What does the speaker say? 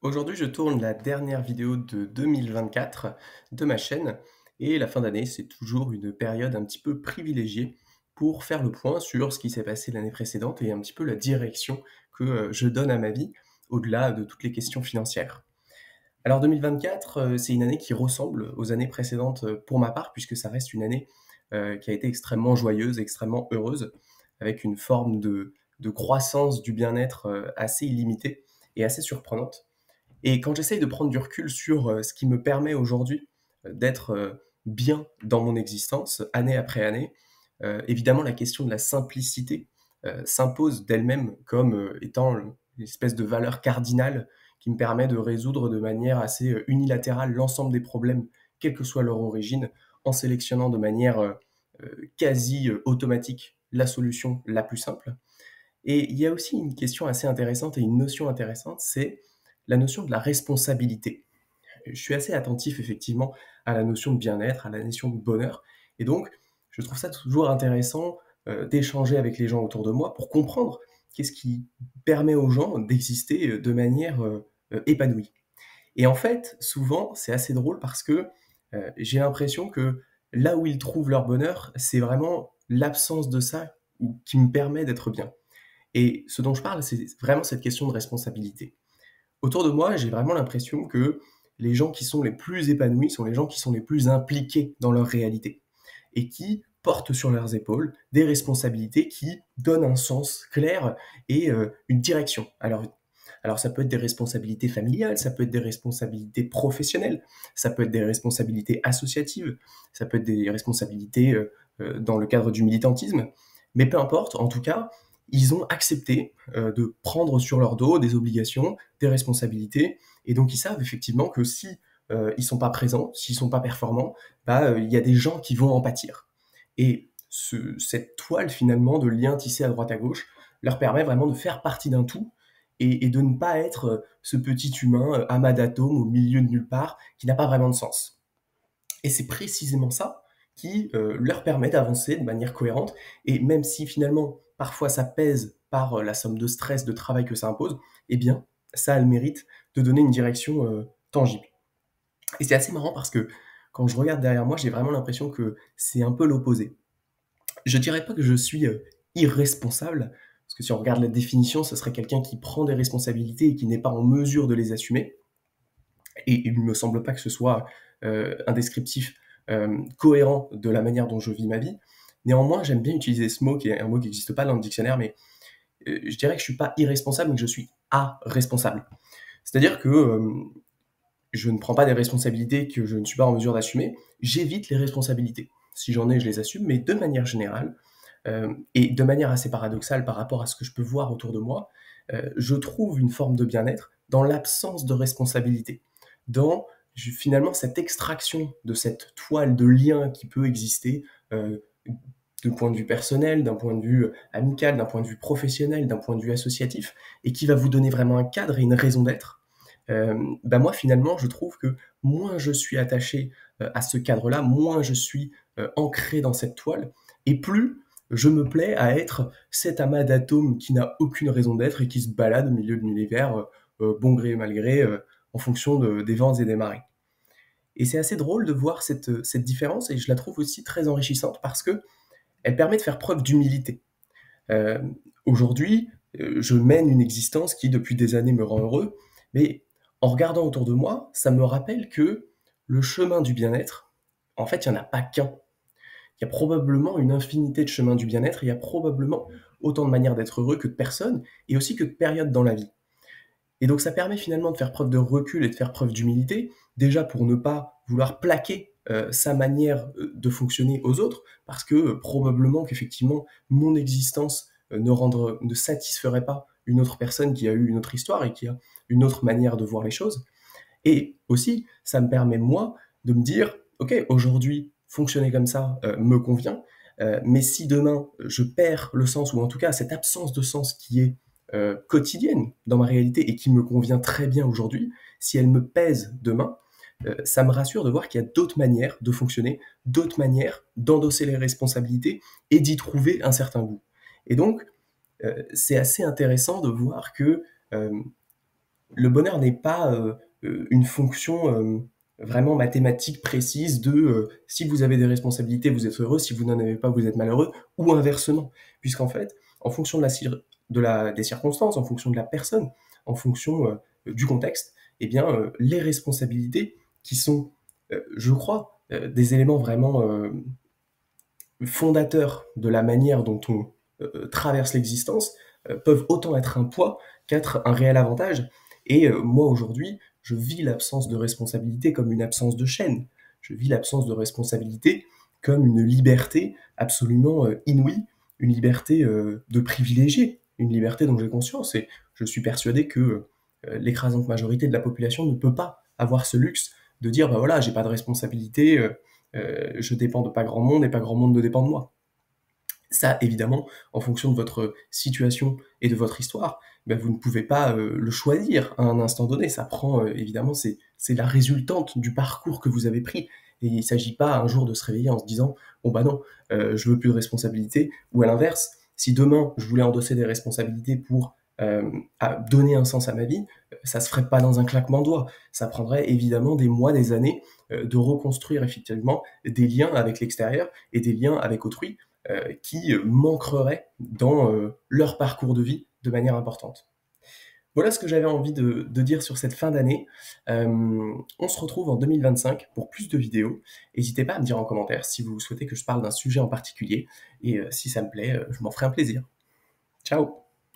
Aujourd'hui, je tourne la dernière vidéo de 2024 de ma chaîne et la fin d'année, c'est toujours une période un petit peu privilégiée pour faire le point sur ce qui s'est passé l'année précédente et un petit peu la direction que je donne à ma vie au-delà de toutes les questions financières. Alors 2024, c'est une année qui ressemble aux années précédentes pour ma part, puisque ça reste une année qui a été extrêmement joyeuse, extrêmement heureuse, avec une forme de croissance du bien-être assez illimitée et assez surprenante. Et quand j'essaye de prendre du recul sur, ce qui me permet aujourd'hui, d'être, bien dans mon existence, année après année, évidemment la question de la simplicité, s'impose d'elle-même comme, étant une espèce de valeur cardinale qui me permet de résoudre de manière assez, unilatérale l'ensemble des problèmes, quelle que soit leur origine, en sélectionnant de manière, quasi, automatique la solution la plus simple. Et il y a aussi une question assez intéressante et une notion intéressante, c'est la notion de la responsabilité. Je suis assez attentif effectivement à la notion de bien-être, à la notion de bonheur et donc je trouve ça toujours intéressant, d'échanger avec les gens autour de moi pour comprendre qu'est-ce qui permet aux gens d'exister, de manière, épanouie. Et en fait, souvent, c'est assez drôle parce que, j'ai l'impression que là où ils trouvent leur bonheur, c'est vraiment l'absence de ça ou qui me permet d'être bien. Et ce dont je parle, c'est vraiment cette question de responsabilité. Autour de moi, j'ai vraiment l'impression que les gens qui sont les plus épanouis sont les gens qui sont les plus impliqués dans leur réalité et qui portent sur leurs épaules des responsabilités qui donnent un sens clair et une direction à leur vie. Alors ça peut être des responsabilités familiales, ça peut être des responsabilités professionnelles, ça peut être des responsabilités associatives, ça peut être des responsabilités dans le cadre du militantisme, mais peu importe, en tout cas, ils ont accepté de prendre sur leur dos des obligations, des responsabilités, et donc ils savent effectivement que si ils sont pas présents, s'ils sont pas performants, bah, il y a des gens qui vont en pâtir. Et cette toile finalement de liens tissés à droite à gauche leur permet vraiment de faire partie d'un tout et de ne pas être ce petit humain amas d'atomes au milieu de nulle part qui n'a pas vraiment de sens. Et c'est précisément ça qui leur permet d'avancer de manière cohérente. Et même si finalement, parfois, ça pèse par la somme de stress, de travail que ça impose, eh bien, ça a le mérite de donner une direction tangible. Et c'est assez marrant parce que quand je regarde derrière moi, j'ai vraiment l'impression que c'est un peu l'opposé. Je dirais pas que je suis irresponsable, parce que si on regarde la définition, ce serait quelqu'un qui prend des responsabilités et qui n'est pas en mesure de les assumer. Et il ne me semble pas que ce soit un descriptif cohérent de la manière dont je vis ma vie. Néanmoins, j'aime bien utiliser ce mot, qui est un mot qui n'existe pas dans le dictionnaire, mais je dirais que je suis pas irresponsable, mais que je suis responsable. C'est-à-dire que je ne prends pas des responsabilités que je ne suis pas en mesure d'assumer, j'évite les responsabilités. Si j'en ai, je les assume, mais de manière générale, et de manière assez paradoxale par rapport à ce que je peux voir autour de moi, je trouve une forme de bien-être dans l'absence de responsabilité, dans finalement cette extraction de cette toile de lien qui peut exister d'un point de vue personnel, d'un point de vue amical, d'un point de vue professionnel, d'un point de vue associatif, et qui va vous donner vraiment un cadre et une raison d'être. Bah moi finalement, je trouve que moins je suis attaché à ce cadre-là, moins je suis ancré dans cette toile, et plus je me plais à être cet amas d'atomes qui n'a aucune raison d'être et qui se balade au milieu de l'univers, bon gré mal gré, en fonction des vents et des marées. Et c'est assez drôle de voir cette différence, et je la trouve aussi très enrichissante parce que elle permet de faire preuve d'humilité. Euh, Aujourd'hui, je mène une existence qui, depuis des années, me rend heureux, mais en regardant autour de moi, ça me rappelle que le chemin du bien-être, en fait, il n'y en a pas qu'un. Il y a probablement une infinité de chemins du bien-être, il y a probablement autant de manières d'être heureux que de personnes, et aussi que de périodes dans la vie. Et donc ça permet finalement de faire preuve de recul et de faire preuve d'humilité, déjà pour ne pas vouloir plaquer sa manière de fonctionner aux autres, parce que probablement qu'effectivement mon existence ne satisferait pas une autre personne qui a eu une autre histoire et qui a une autre manière de voir les choses. Et aussi, ça me permet moi de me dire, ok, aujourd'hui, fonctionner comme ça me convient, mais si demain je perds le sens, ou en tout cas cette absence de sens qui est quotidienne dans ma réalité et qui me convient très bien aujourd'hui, si elle me pèse demain, ça me rassure de voir qu'il y a d'autres manières de fonctionner, d'autres manières d'endosser les responsabilités et d'y trouver un certain goût. Et donc, c'est assez intéressant de voir que le bonheur n'est pas, une fonction, vraiment mathématique précise de, si vous avez des responsabilités, vous êtes heureux, si vous n'en avez pas, vous êtes malheureux ou inversement. Puisqu'en fait, en fonction des circonstances, en fonction de la personne, en fonction, du contexte, eh bien, les responsabilités qui sont, je crois, des éléments vraiment, fondateurs de la manière dont on, traverse l'existence, peuvent autant être un poids qu'être un réel avantage. Et moi aujourd'hui, je vis l'absence de responsabilité comme une absence de chaîne. Je vis l'absence de responsabilité comme une liberté absolument, inouïe, une liberté, de privilégié, une liberté dont j'ai conscience et je suis persuadé que, l'écrasante majorité de la population ne peut pas avoir ce luxe de dire: «Bah, voilà, j'ai pas de responsabilité, je dépends de pas grand monde et pas grand monde ne dépend de moi». Ça, évidemment, en fonction de votre situation et de votre histoire, bah, vous ne pouvez pas, le choisir à un instant donné. Ça prend, évidemment, c'est la résultante du parcours que vous avez pris et il ne s'agit pas un jour de se réveiller en se disant: «Bon, bah, non, je veux plus de responsabilités» ou à l'inverse, si demain je voulais endosser des responsabilités pour, donner un sens à ma vie, ça se ferait pas dans un claquement de doigts. Ça prendrait évidemment des mois, des années, de reconstruire effectivement des liens avec l'extérieur et des liens avec autrui qui manqueraient dans leur parcours de vie de manière importante. Voilà ce que j'avais envie de dire sur cette fin d'année. On se retrouve en 2025 pour plus de vidéos. N'hésitez pas à me dire en commentaire si vous souhaitez que je parle d'un sujet en particulier et si ça me plaît, je m'en ferai un plaisir. Ciao.